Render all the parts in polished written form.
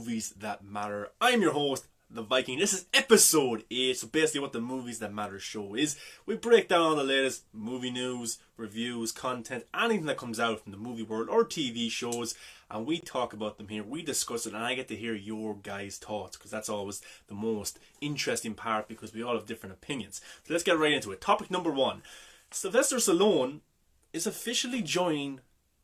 Movies That Matter. I'm your host, the Viking. This is episode 8. So basically what the Movies That Matter show is, we break down all the latest movie news, reviews, content, anything that comes out from the movie world or TV shows, and we talk about them here, we discuss it, and I get to hear your guys' thoughts, because that's always the most interesting part, because we all have different opinions. So let's get right into it. Topic number 1. Sylvester Stallone is officially joining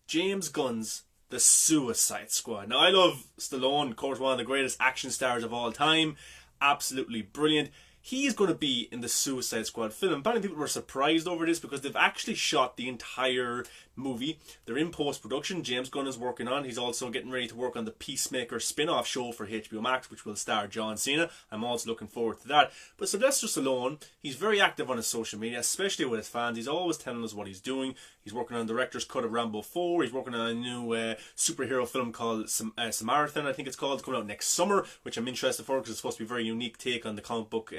James Gunn's The Suicide Squad. Now, I love Stallone, of course, one of the greatest action stars of all time. Absolutely brilliant. He's going to be in the Suicide Squad film. Many people were surprised over this because they've actually shot the entire movie. They're in post-production. James Gunn is working on. He's also getting ready to work on the Peacemaker spin-off show for HBO Max, which will star John Cena. I'm also looking forward to that. But Sylvester Stallone, he's very active on his social media, especially with his fans. He's always telling us what he's doing. He's working on the director's cut of Rambo 4. He's working on a new superhero film called Samaritan, I think it's called. It's coming out next summer, which I'm interested for because it's supposed to be a very unique take on the comic book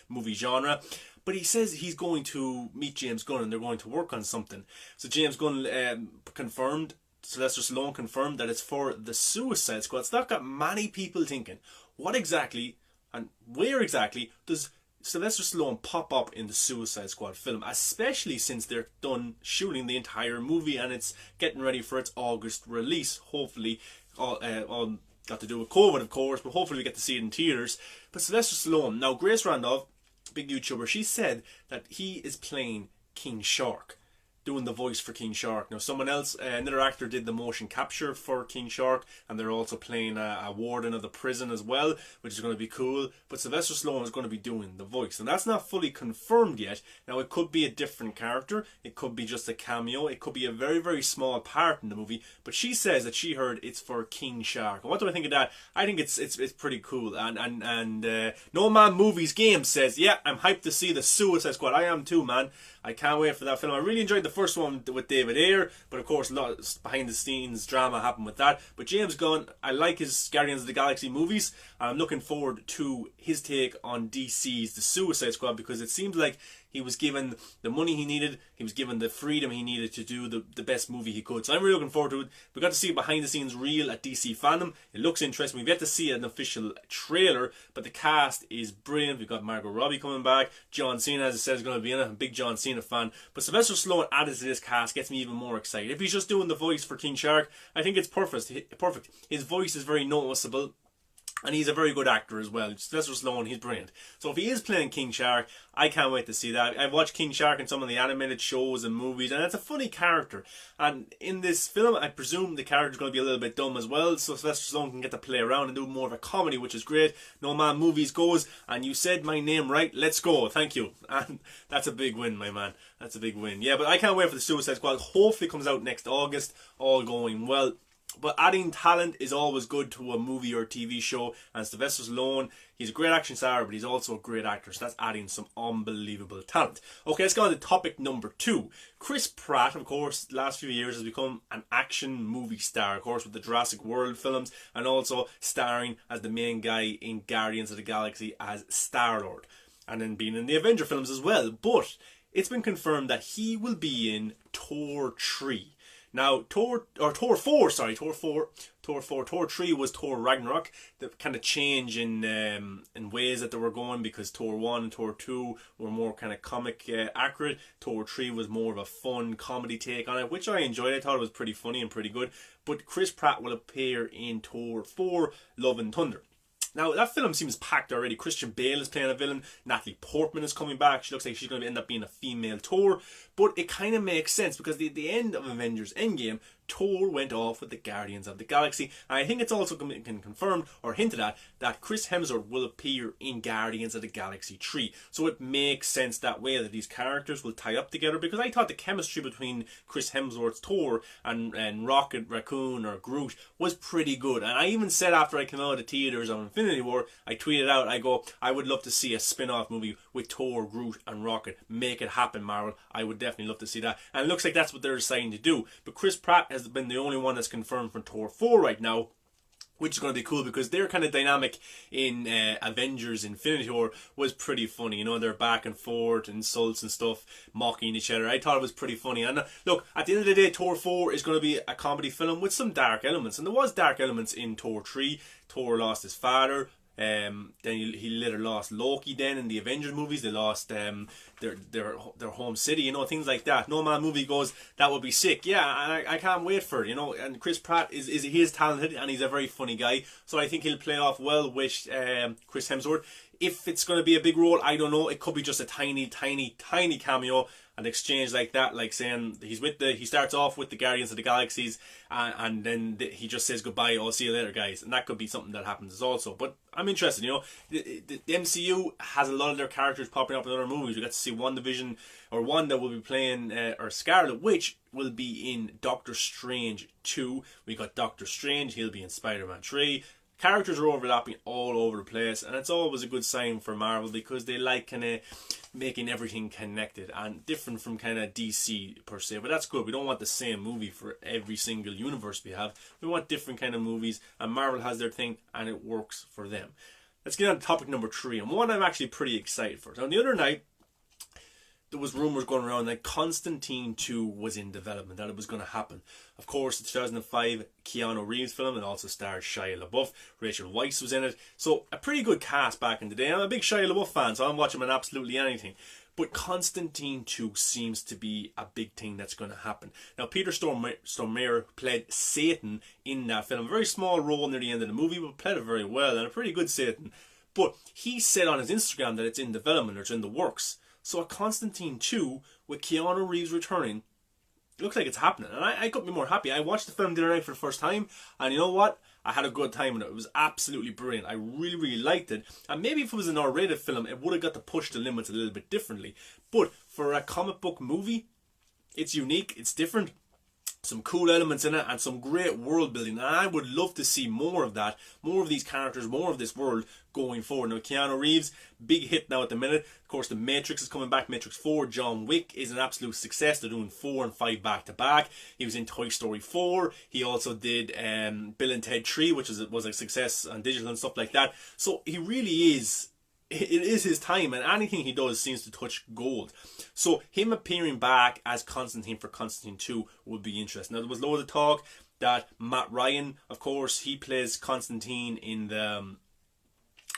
movie genre. But he says he's going to meet James Gunn and they're going to work on something. So James Gunn confirmed, Sylvester Stallone confirmed that it's for the Suicide Squad. So that got many people thinking, what exactly and where exactly does Sylvester Stallone pop up in the Suicide Squad film, especially since they're done shooting the entire movie and it's getting ready for its August release. Hopefully, all got to do with COVID, of course, but hopefully we get to see it in theaters. But Sylvester Stallone, now Grace Randolph, big YouTuber, she said that he is playing King Shark, doing the voice for King Shark. Now someone else, another actor, did the motion capture for King Shark, and they're also playing a warden of the prison as well, which is going to be cool. But Sylvester Stallone is going to be doing the voice, and that's not fully confirmed yet. Now it could be a different character, it could be just a cameo, it could be a very, very small part in the movie, but she says that she heard it's for King Shark. And what do I think of that? I think it's pretty cool. And No Man Movies Game says, yeah, I'm hyped to see the Suicide Squad. I am too, man. I can't wait for that film. I really enjoyed the first one with David Ayer, but of course a lot of behind the scenes drama happened with that. But James Gunn, I like his Guardians of the Galaxy movies, and I'm looking forward to his take on DC's The Suicide Squad, because it seems like he was given the money he needed, he was given the freedom he needed to do the best movie he could. So I'm really looking forward to it. We got to see behind the scenes reel at DC Fandom. It looks interesting. We've yet to see an official trailer, but the cast is brilliant. We've got Margot Robbie coming back. John Cena, as I said, is going to be in it. I'm a big John Cena fan. But Sylvester Stallone added to this cast gets me even more excited. If he's just doing the voice for King Shark, I think it's perfect. His voice is very noticeable, and he's a very good actor as well. Sylvester Stallone, he's brilliant. So if he is playing King Shark, I can't wait to see that. I've watched King Shark in some of the animated shows and movies, and it's a funny character. And in this film, I presume the character's going to be a little bit dumb as well, so Sylvester Stallone can get to play around and do more of a comedy, which is great. No Man Movies goes, and you said my name right, let's go. Thank you. And that's a big win, my man. That's a big win. Yeah, but I can't wait for the Suicide Squad. Hopefully it comes out next August, all going well. But adding talent is always good to a movie or TV show, and Sylvester Stallone, he's a great action star, but he's also a great actor, so that's adding some unbelievable talent. Okay, let's go on to topic number 2. Chris Pratt, of course, the last few years has become an action movie star, of course, with the Jurassic World films, and also starring as the main guy in Guardians of the Galaxy as STARLORD, and then being in the Avenger films as well. But it's been confirmed that he will be in Thor 3. Now, Thor 4 was Thor Ragnarok. The kind of change in ways that they were going, because Thor 1 and Thor 2 were more kind of comic accurate. Thor 3 was more of a fun comedy take on it, which I enjoyed. I thought it was pretty funny and pretty good. But Chris Pratt will appear in Thor 4, Love and Thunder. Now, that film seems packed already. Christian Bale is playing a villain. Natalie Portman is coming back. She looks like she's going to end up being a female Thor. But it kind of makes sense, because at the end of Avengers Endgame, Thor went off with the Guardians of the Galaxy. And I think it's also been confirmed or hinted at that Chris Hemsworth will appear in Guardians of the Galaxy 3. So it makes sense that way, that these characters will tie up together, because I thought the chemistry between Chris Hemsworth's Thor and Rocket Raccoon or Groot was pretty good. And I even said after I came out of the theaters on Infinity War, I tweeted out, I go, I would love to see a spin-off movie with Thor, Groot and Rocket. Make it happen, Marvel. I would definitely love to see that. And it looks like that's what they're deciding to do. But Chris Pratt has been the only one that's confirmed from Thor 4 right now. which is going to be cool because their kind of dynamic in Avengers Infinity War was pretty funny. You know, they're back and forth, insults and stuff, mocking each other. I thought it was pretty funny. And look, at the end of the day, Thor 4 is going to be a comedy film with some dark elements. And there was dark elements in Thor 3. Thor lost his father. Then he later lost Loki. Then in the Avengers movies, they lost their home city. You know, things like that. No Man movie goes, that would be sick. Yeah, and I can't wait for it. You know, and Chris Pratt he is talented and he's a very funny guy. So I think he'll play off well with Chris Hemsworth. If it's going to be a big role, I don't know. It could be just a tiny cameo. An exchange like that, like saying he starts off with the Guardians of the Galaxies, and then he just says goodbye. I'll see you later, guys, and that could be something that happens also. But I'm interested. You know, the MCU has a lot of their characters popping up in other movies. We got to see WandaVision, or Wanda will be playing, or Scarlet Witch will be in Doctor Strange 2. We got Doctor Strange. He'll be in Spider-Man 3. Characters are overlapping all over the place, and it's always a good sign for Marvel because they like kind of making everything connected and different from kind of DC per se. But that's good. We don't want the same movie for every single universe we have. We want different kind of movies, and Marvel has their thing, and it works for them. Let's get on to topic number 3, and one I'm actually pretty excited for. Now, the other night, there was rumours going around that Constantine 2 was in development, that it was going to happen. Of course, the 2005 Keanu Reeves film, and also stars Shia LaBeouf. Rachel Weisz was in it. So, a pretty good cast back in the day. I'm a big Shia LaBeouf fan, so I'm watching him in absolutely anything. But Constantine 2 seems to be a big thing that's going to happen. Now, Peter Stormare played Satan in that film. A very small role near the end of the movie, but played it very well, and a pretty good Satan. But he said on his Instagram that it's in development, or it's in the works. So a Constantine 2 with Keanu Reeves returning, it looks like it's happening. And I couldn't be more happy. I watched the film the other night for the first time, and you know what? I had a good time with it. It was absolutely brilliant. I really liked it. And maybe if it was an R-rated film, it would have got to push the limits a little bit differently. But for a comic book movie, it's unique, it's different. Some cool elements in it and some great world building, and I would love to see more of that, more of these characters, more of this world going forward. Now, Keanu Reeves, big hit now at the minute. Of course, The Matrix is coming back, Matrix 4. John Wick is an absolute success. They're doing 4 and 5 back to back. He was in Toy Story 4. He also did Bill and Ted 3, which was a success on digital and stuff like that. So he really is. It is his time, and anything he does seems to touch gold. So him appearing back as Constantine for Constantine 2 would be interesting. Now, there was loads of talk that Matt Ryan, of course, he plays Constantine in the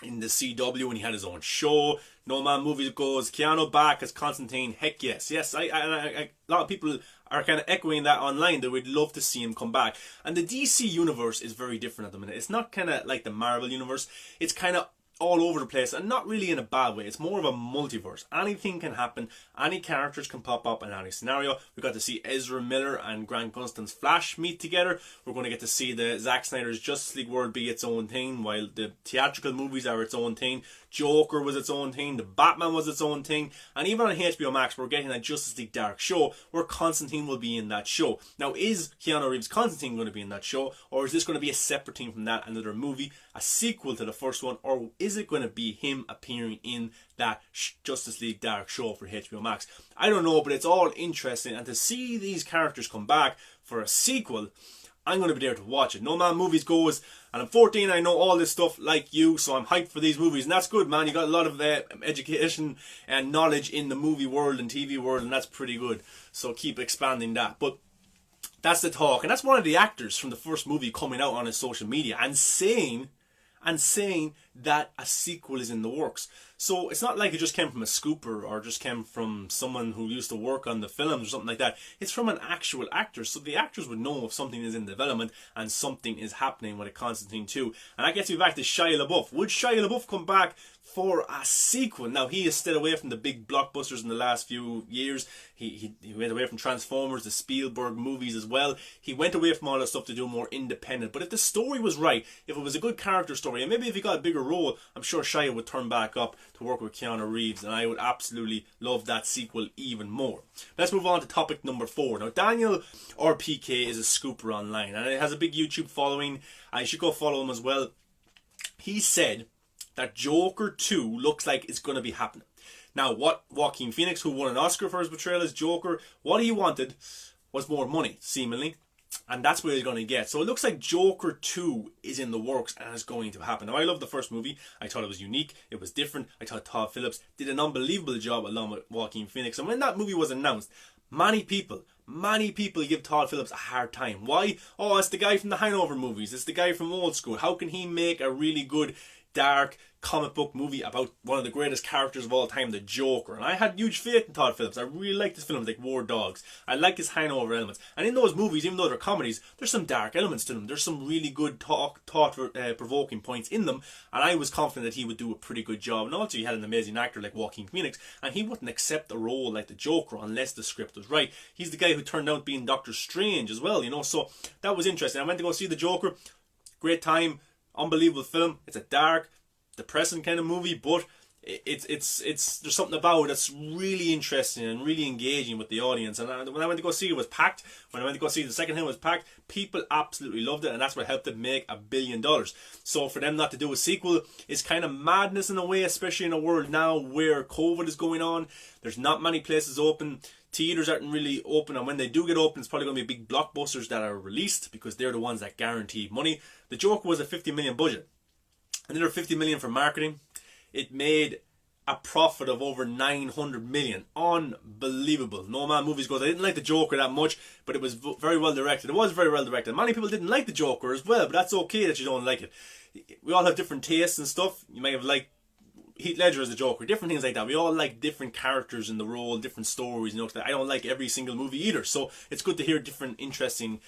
CW when he had his own show. No Man Movies goes, Keanu back as Constantine. Heck yes. A lot of people are kind of echoing that online. They would love to see him come back. And the DC universe is very different at the minute. It's not kind of like the Marvel universe. It's kind of all over the place, and not really in a bad way. It's more of a multiverse. Anything can happen. Any characters can pop up in any scenario. We got to see Ezra Miller and Grant Gustin's Flash meet together. We're going to get to see the Zack Snyder's Justice League world be its own thing, while the theatrical movies are its own thing. Joker was its own thing. The Batman was its own thing. And even on HBO Max, we're getting a Justice League Dark show where Constantine will be in that show. Now, is Keanu Reeves' Constantine going to be in that show, or is this going to be a separate thing from that, another movie, a sequel to the first one, or is it going to be him appearing in that Justice League Dark show for HBO Max? I don't know, but it's all interesting, and to see these characters come back for a sequel, I'm going to be there to watch it. No Man Movies goes, and I'm 14, I know all this stuff like you, so I'm hyped for these movies, and that's good, man. You got a lot of education and knowledge in the movie world and TV world, and that's pretty good, so keep expanding that. But that's the talk, and that's one of the actors from the first movie coming out on his social media and saying that a sequel is in the works. So it's not like it just came from a scooper or just came from someone who used to work on the films or something like that. It's from an actual actor. So the actors would know if something is in development and something is happening with a Constantine 2. And that gets me back to Shia LaBeouf. Would Shia LaBeouf come back for a sequel? Now, he has stayed away from the big blockbusters in the last few years. He went away from Transformers, the Spielberg movies as well. He went away from all that stuff to do more independent. But if the story was right, if it was a good character story, and maybe if he got a bigger role, I'm sure Shia would turn back up to work with Keanu Reeves, and I would absolutely love that sequel even more. Let's move on to topic number 4. Now, Daniel RPK is a scooper online, and it has a big YouTube following. I should go follow him as well. He said that Joker 2 looks like it's going to be happening. Now, what Joaquin Phoenix, who won an Oscar for his portrayal as Joker, what he wanted was more money, seemingly. And that's what he's going to get. So it looks like Joker 2 is in the works and is going to happen. Now, I love the first movie. I thought it was unique. It was different. I thought Todd Phillips did an unbelievable job along with Joaquin Phoenix. And when that movie was announced, many people give Todd Phillips a hard time. Why? Oh, it's the guy from the Hangover movies. It's the guy from Old School. How can he make a really good, dark comic book movie about one of the greatest characters of all time, the Joker? And I had huge faith in Todd Phillips. I really liked his films like War Dogs. I like his hangover elements. And in those movies, even though they're comedies, there's some dark elements to them. There's some really good thought-provoking points in them. And I was confident that he would do a pretty good job. And also, he had an amazing actor like Joaquin Phoenix. And he wouldn't accept a role like the Joker unless the script was right. He's the guy who turned out being Doctor Strange as well, you know. So that was interesting. I went to go see the Joker. Great time. Unbelievable film. It's a dark, depressing kind of movie, but it's there's something about it that's really interesting and really engaging with the audience. And when I went to go see it, it was packed. When I went to go see the second time, it was packed. People absolutely loved it, and that's what helped it make $1 billion. So for them not to do a sequel is kind of madness in a way, especially in a world now where COVID is going on. There's not many places open. Theaters aren't really open, and when they do get open, it's probably going to be big blockbusters that are released because they're the ones that guarantee money. The Joker was a $50 million budget. Another $50 million for marketing. It made a profit of over $900 million. Unbelievable. No Man Movies goes, I didn't like the Joker that much, but it was very well directed. It was very well directed. Many people didn't like the Joker as well, but that's okay that you don't like it. We all have different tastes and stuff. You may have liked Heath Ledger as the Joker, different things like that. We all like different characters in the role, different stories. You know, I don't like every single movie either, so it's good to hear different interesting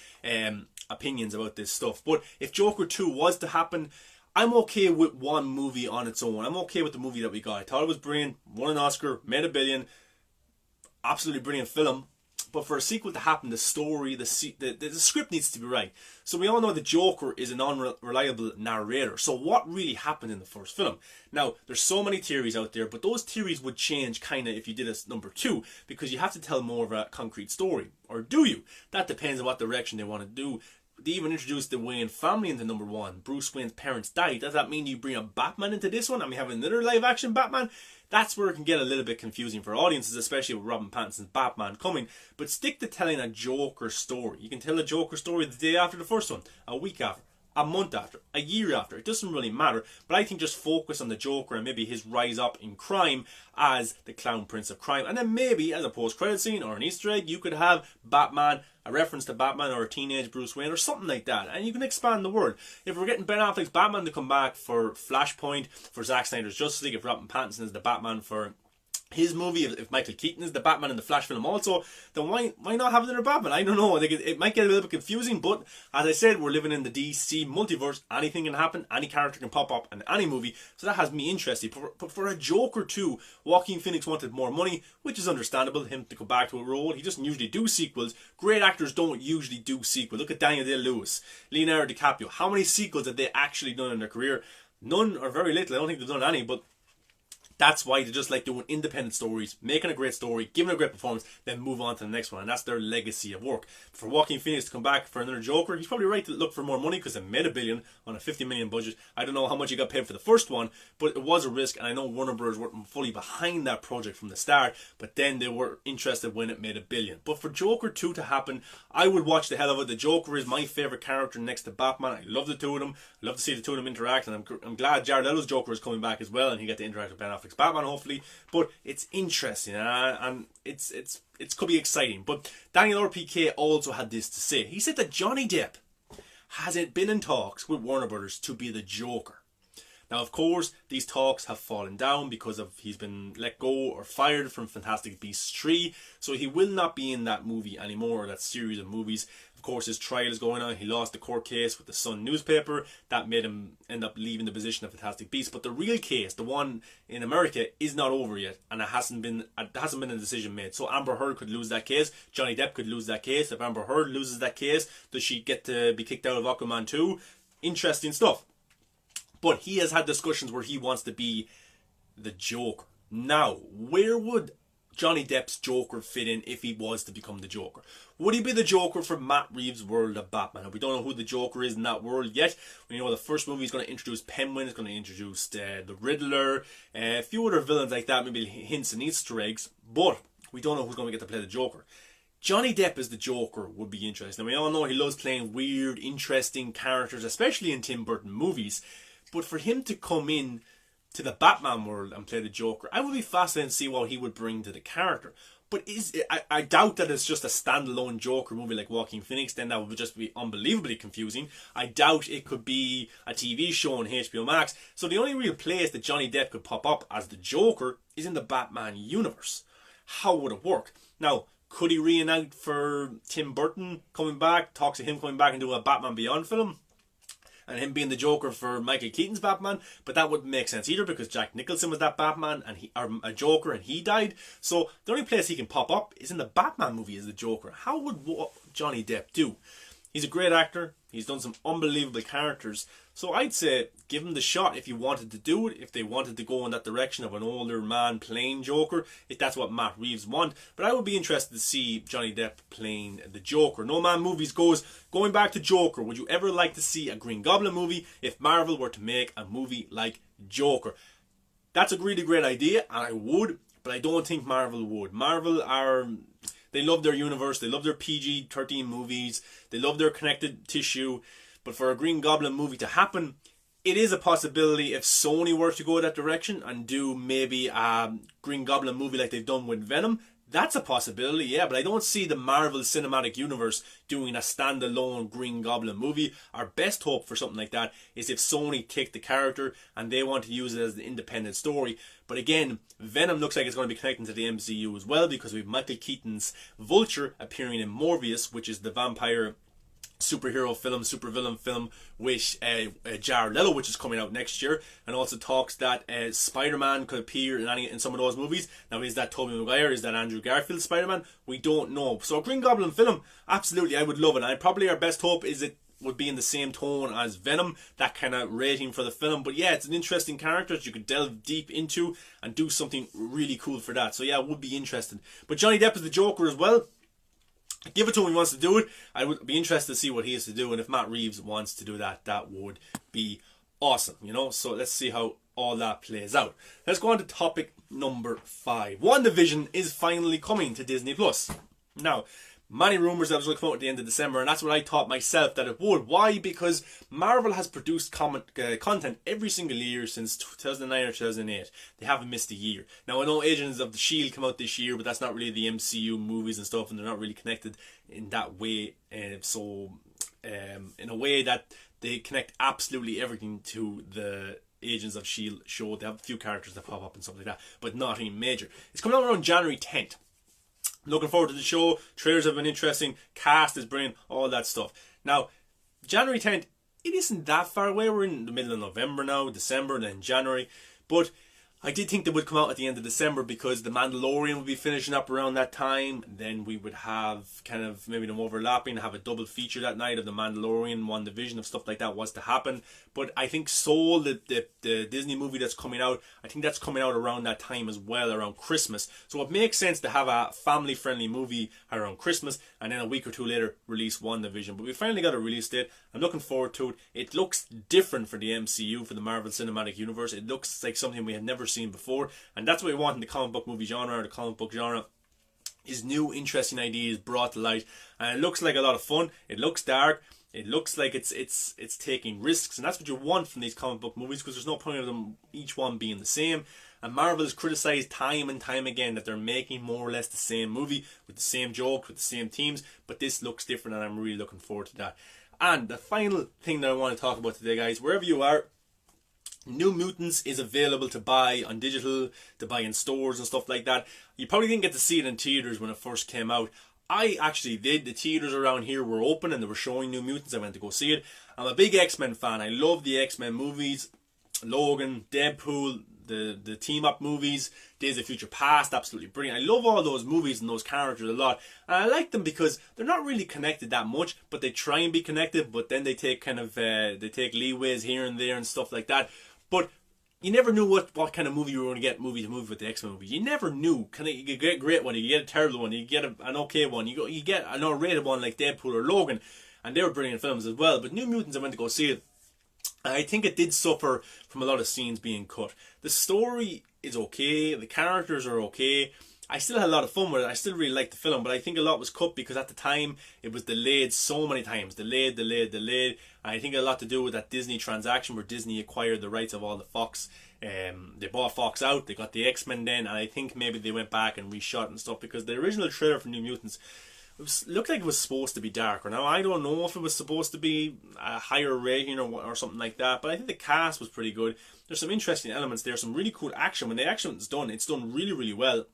opinions about this stuff. But if Joker 2 was to happen, I'm okay with one movie on its own. I'm okay with the movie that we got. I thought it was brilliant, won an Oscar, made $1 billion, absolutely brilliant film. But for a sequel to happen, the story, the script needs to be right. So we all know the Joker is an unreliable narrator. So what really happened in the first film? Now, there's so many theories out there, but those theories would change kind of if you did a number 2, because you have to tell more of a concrete story. Or do you? That depends on what direction they want to do. They even introduced the Wayne family into number 1. Bruce Wayne's parents died. Does that mean you bring a Batman into this one and we have another live action Batman? That's where it can get a little bit confusing for audiences, especially with Robert Pattinson's Batman coming. But stick to telling a Joker story. You can tell a Joker story the day after the first one, a week after, a month after, a year after. It doesn't really matter. But I think just focus on the Joker and maybe his rise up in crime as the Clown Prince of Crime. And then maybe as a post-credit scene or an Easter egg, you could have Batman, a reference to Batman or a teenage Bruce Wayne or something like that. And you can expand the world. If we're getting Ben Affleck's Batman to come back for Flashpoint, for Zack Snyder's Justice League, if Robert Pattinson is the Batman for his movie, if Michael Keaton is the Batman in the Flash film also, then why not have another Batman? I don't know. It might get a little bit confusing, but as I said, we're living in the DC multiverse. Anything can happen. Any character can pop up in any movie. So that has me interested. But for a Joker 2, Joaquin Phoenix wanted more money, which is understandable, him to go back to a role. He doesn't usually do sequels. Great actors don't usually do sequels. Look at Daniel Day-Lewis, Leonardo DiCaprio. How many sequels have they actually done in their career? None or very little. I don't think they've done any, but that's why they just like doing independent stories, making a great story, giving a great performance, then move on to the next one. And that's their legacy of work. For Joaquin Phoenix to come back for another Joker, he's probably right to look for more money because it made $1 billion on a $50 million budget. I don't know how much he got paid for the first one, but it was a risk. And I know Warner Bros. Were fully behind that project from the start, but then they were interested when it made $1 billion. But for Joker 2 to happen, I would watch the hell of it. The Joker is my favourite character next to Batman. I love the two of them. I love to see the two of them interact. And I'm glad Jared Leto's Joker is coming back as well, and he get to interact with Ben Affleck's Batman, hopefully. But it's interesting and it's could be exciting. But Daniel RPK also had this to say. He said that Johnny Depp hasn't been in talks with Warner Brothers to be the Joker. Now, of course, these talks have fallen down because of he's been let go or fired from Fantastic Beasts 3, so he will not be in that movie anymore, or that series of movies. Of course, his trial is going on. He lost the court case with the Sun newspaper. That made him end up leaving the position of Fantastic Beasts. But the real case, the one in America, is not over yet, and it hasn't been a decision made. So Amber Heard could lose that case. Johnny Depp could lose that case. If Amber Heard loses that case, does she get to be kicked out of Aquaman 2? Interesting stuff. But he has had discussions where he wants to be the Joker. Now, where would Johnny Depp's Joker fit in if he was to become the Joker? Would he be the Joker for Matt Reeves' world of Batman? We don't know who the Joker is in that world yet. We know the first movie is going to introduce Penguin, it's going to introduce the Riddler, a few other villains like that, maybe hints and Easter eggs, but we don't know who's going to get to play the Joker. Johnny Depp as the Joker would be interesting. We all know he loves playing weird, interesting characters, especially in Tim Burton movies. But for him to come in to the Batman world and play the Joker, I would be fascinated to see what he would bring to the character. But I doubt that it's just a standalone Joker movie like Joaquin Phoenix, then that would just be unbelievably confusing. I doubt it could be a TV show on HBO Max. So the only real place that Johnny Depp could pop up as the Joker is in the Batman universe. How would it work? Now, could he reenact for Tim Burton coming back, talks of him coming back into a Batman Beyond film? And him being the Joker for Michael Keaton's Batman, but that wouldn't make sense either because Jack Nicholson was that Batman and a Joker and he died. So the only place he can pop up is in the Batman movie as the Joker. How would Johnny Depp do? He's a great actor. He's done some unbelievable characters. So I'd say give him the shot if you wanted to do it, if they wanted to go in that direction of an older man playing Joker, if that's what Matt Reeves want. But I would be interested to see Johnny Depp playing the Joker. No Man Movies goes, going back to Joker, would you ever like to see a Green Goblin movie if Marvel were to make a movie like Joker? That's a really great idea, and I would, but I don't think Marvel would. Marvel are... They love their universe, they love their PG-13 movies, they love their connected tissue, but for a Green Goblin movie to happen, it is a possibility if Sony were to go that direction and do maybe a Green Goblin movie like they've done with Venom. That's a possibility, yeah, but I don't see the Marvel Cinematic Universe doing a standalone Green Goblin movie. Our best hope for something like that is if Sony take the character and they want to use it as an independent story. But again, Venom looks like it's going to be connecting to the MCU as well because we have Michael Keaton's Vulture appearing in Morbius, which is the vampire superhero film, supervillain film with Jared Leto, which is coming out next year, and also talks that Spider-Man could appear in some of those movies. Now, is that Tobey Maguire? Is that Andrew Garfield's Spider-Man? We don't know. So a Green Goblin film, absolutely, I would love it. And probably our best hope is it would be in the same tone as Venom, that kind of rating for the film. But yeah, it's an interesting character that you could delve deep into and do something really cool for that. So yeah, it would be interesting. But Johnny Depp is the Joker as well. Give it to him, he wants to do it. I would be interested to see what he has to do, and if Matt Reeves wants to do that, that would be awesome, you know. So let's see how all that plays out. Let's go on to topic number 5. WandaVision is finally coming to Disney Plus. Now, many rumours that it was going to come out at the end of December, and that's what I thought myself that it would. Why? Because Marvel has produced content every single year since 2009 or 2008. They haven't missed a year. Now, I know Agents of the S.H.I.E.L.D. come out this year, but that's not really the MCU movies and stuff, and they're not really connected in that way. In a way that they connect absolutely everything to the Agents of S.H.I.E.L.D. show. They have a few characters that pop up and stuff like that, but nothing major. It's coming out around January 10th. Looking forward to the show. Trailers have been interesting. Cast is brilliant. All that stuff. Now, January 10th, it isn't that far away. We're in the middle of November now, December, and then January. But I did think they would come out at the end of December because The Mandalorian would be finishing up around that time. Then we would have kind of maybe them overlapping, have a double feature that night of The Mandalorian, WandaVision, if stuff like that was to happen. But I think Soul, the Disney movie that's coming out, I think that's coming out around that time as well, around Christmas. So it makes sense to have a family-friendly movie around Christmas and then a week or two later release WandaVision. But we finally got a release date. I'm looking forward to it. It looks different for the MCU, for the Marvel Cinematic Universe. It looks like something we had never seen before, and that's what we want in the comic book movie genre, or the comic book genre, is new interesting ideas brought to light. And it looks like a lot of fun. It looks dark. It looks like it's taking risks, and that's what you want from these comic book movies, because there's no point of them each one being the same. And Marvel has criticised time and time again that they're making more or less the same movie with the same jokes, with the same themes, but this looks different, and I'm really looking forward to that. And the final thing that I want to talk about today, guys, wherever you are, New Mutants is available to buy on digital, to buy in stores and stuff like that. You probably didn't get to see it in theatres when it first came out. I actually did. The theatres around here were open and they were showing New Mutants. I went to go see it. I'm a big X-Men fan. I love the X-Men movies. Logan, Deadpool, the team-up movies, Days of Future Past, absolutely brilliant. I love all those movies and those characters a lot. And I like them because they're not really connected that much, but they try and be connected, but then they take kind of, they take leeways here and there and stuff like that. But you never knew what kind of movie you were going to get movie to movie with the X-Men movies. You never knew. You get a great one, you get a terrible one, you get an okay one, you get an R-rated one like Deadpool or Logan, and they were brilliant films as well. But New Mutants, I went to go see it. I think it did suffer from a lot of scenes being cut. The story is okay, the characters are okay. I still had a lot of fun with it. I still really liked the film, but I think a lot was cut because at the time it was delayed so many times. Delayed. And I think it had a lot to do with that Disney transaction where Disney acquired the rights of all the Fox. They bought Fox out, they got the X-Men then, and I think maybe they went back and reshot and stuff because the original trailer for New Mutants looked like it was supposed to be darker. Now, I don't know if it was supposed to be a higher rating or something like that, but I think the cast was pretty good. There's some interesting elements there, some really cool action. When the action is done, it's done really, really well.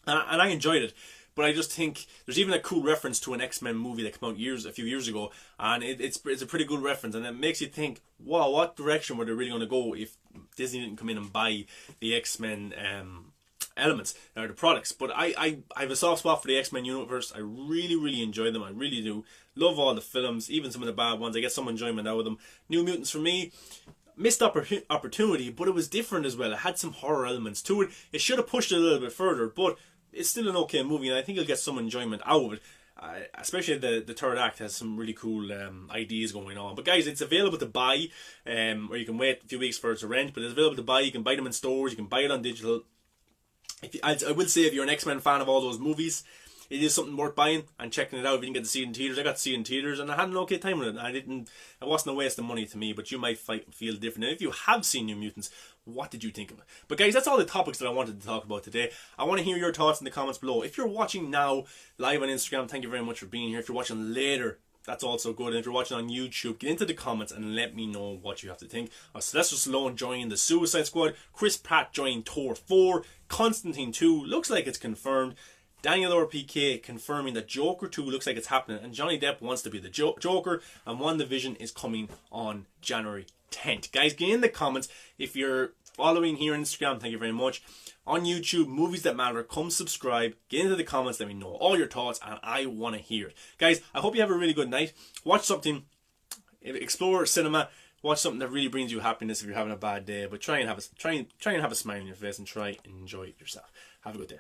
And I enjoyed it. But I just think there's even a cool reference to an X-Men movie that came out a few years ago, and it's a pretty good reference, and it makes you think, wow, what direction were they really going to go if Disney didn't come in and buy the X-Men elements or the products? But I have a soft spot for the X-Men universe. I really, really enjoy them. I really do. Love all the films, even some of the bad ones. I get some enjoyment out of them. New Mutants for me, missed opportunity, but it was different as well. It had some horror elements to it. It should have pushed it a little bit further, but it's still an okay movie, and I think you'll get some enjoyment out of it. Especially the third act has some really cool ideas going on. But guys, it's available to buy, or you can wait a few weeks for it to rent. But it's available to buy. You can buy them in stores. You can buy it on digital. I will say, if you're an X-Men fan of all those movies, it is something worth buying and checking it out. If you didn't get to see it in theaters, I got to see it in theaters, and I had an okay time with it. It wasn't a waste of money to me, but you might feel different. And if you have seen New Mutants, what did you think of it? But guys, that's all the topics that I wanted to talk about today. I want to hear your thoughts in the comments below. If you're watching now live on Instagram, thank you very much for being here. If you're watching later, that's also good. And if you're watching on YouTube, get into the comments and let me know what you have to think. Sylvester Stallone joined the Suicide Squad. Chris Pratt joined THOR 4. Constantine 2 looks like it's confirmed. Daniel RPK confirming that Joker 2 looks like it's happening, and Johnny Depp wants to be the Joker, and WandaVision is coming on January 10th. Guys, get in the comments. If you're following here on Instagram, thank you very much. On YouTube, Movies That Matter, come subscribe, get into the comments, let me know all your thoughts, and I want to hear it. Guys, I hope you have a really good night. Watch something, explore cinema, watch something that really brings you happiness if you're having a bad day, but try and have a smile on your face and try and enjoy it yourself. Have a good day.